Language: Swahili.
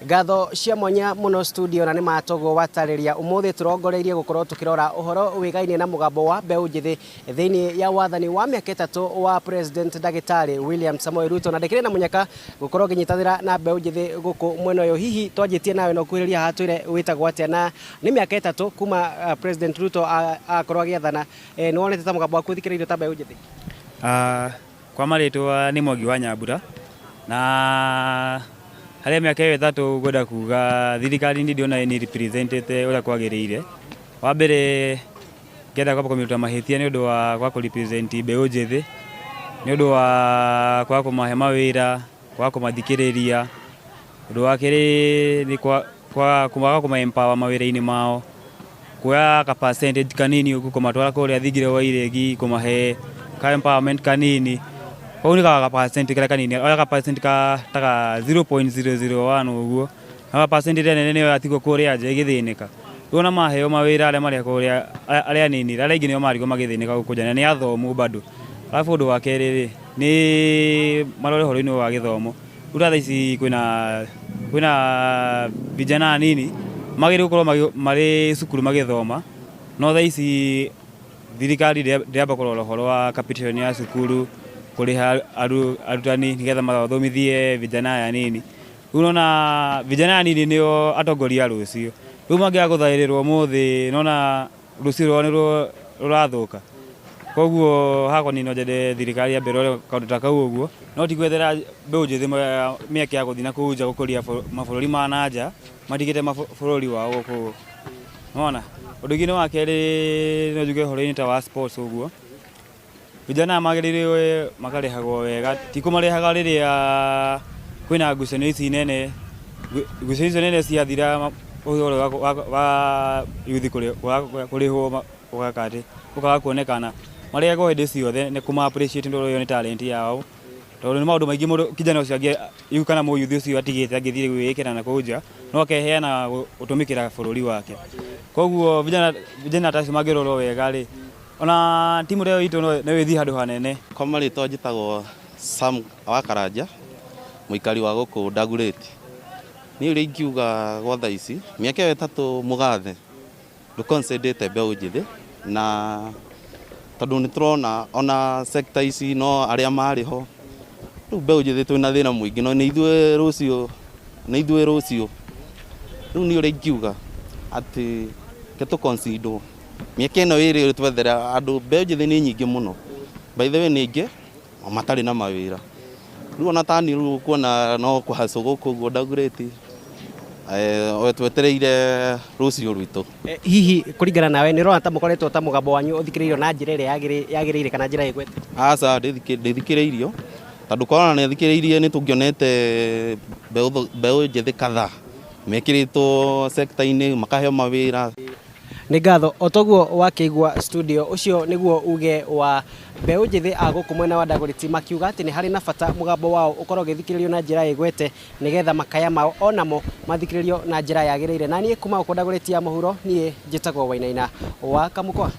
Ngatho cia mwanya muno studio na nimatogo watariria umuthi turongoreirie gukorwo tukirora uhoro wigainie na mugambo wa mbeu njithi thiini ya wathani wa miaka itatu wa President Dagitari William Samoei Ruto na ndekire na munyaka gukorwo nginyitanira na mbeu njithi guku mwena uyu hihi twanjitie nawe no kwiriria hatwire witagwo atia na ni miaka itatu kuma President Ruto akorwo agiathana ni wonete ta mugambo waku thikiririo ta mbeu njithi kwa maritwa ni Mwangi wa Nyambura na haria miaka itatu ngoda kuga thirikari ndi ndiona ni representete ura kwagiriire wa mbere ngenda kwamba kumiruta mahitia ni undu wa kwa represent mbeu njithi ni undu wa kwa kumahe mawira kwa kumathikiriria undu wa kiri ni kwa kuma empower mawira-ini mao kwa ka percentage kanini kumatwara kuria thigire wa iregi kumahe ka empowerment kanini kwa ni ka percentage kala kanini ka percentage ka taka 0.001 uguo na percentage nene ne atiko kuria je githinika tuona maheo mawira ale mari kuria ale nini ale ingine mari magithinika gukujana ni athomu bado alafu undu wa keriri ni marore horo-ini wa githomo uratha ici kwina vijana nini magire gukorwo mari cukuru magithoma no tha ici thirikari ndiamba kurora horo wa capitation ya cukuru kuriha arutani nigetha mathomithie vijana ya nini unaona vijana ya nini nio atongoria rucio riu mangia guthairirwo muthi nona rucio ni rurathuka koguo hako ni no jede thirikari ya berore kaundu ta kau uguo no ti gwethera mbeu njithi miaka ya guthina kuja gukuria mabũrũri ma nanja matigite mabũrũri wao guku unaona undu ngine wa keri no juge horo-ini ta wa sports uguo vijana magiriwe makarehagwo wega ti kumarehaga riria kwina ngucanio ici nene ngucanio ici nene ciathira uhoro wa yuthi kurihwo ugakati ukaga kuonekana maria go hindi ciothe ni kuma appreciate ndoro yo ni talent yao tondu ni maundu maingi mundu kijana ucio angi yu kana muyuthi ucio atigite angithire gwikira na kuja no akeheana utumikira bururi wake koguo vijana taci magirorwo wega ri ona timu leo itu no withi handu hanene kwa marito njitagwo Sam wa Karanja muikari wa guku Dagoretti ni uri ngiuga gwa tha ici miaka itatu mugathe nduconcentrate mbeu njithi na tondu ni turona ona sector ici no aria mariho riu mbeu njithi twina thina muingi no ni ithue rucio riu ni uri ngiuga ati keto consider miaka ino iri twethera andu mbeu njithi ni nyingi muno by the way ni ingi matari na mawira riu ona tani riu kuona no kuhaco guku guo Dagoretti twetereire rucio rwitu hihi kuringana nawe ni rona ta mukoretwo ta mugambo wanyu uthikiririo na njira iria yagiriire kana njira igwete aca ndithikiriirio tondu korona ni thikiriirie ni tungionete mbeu njithi kadhaa mekiritwo sector-ini makaheo mawira ni ngatho otoguo wakeigua studio ucio niguo uge wa mbeu njithi aguku mwena wa Dagoretti makiuga ati ni hari na bata mugambo wao ukorwo githikiririo na njira igwete nigetha makaya mao onamo mathikiririo na njira yagiriire na nie kuma uko Dagoretti ya muhuro nie njitagwo Wainaina wa Kamukwa.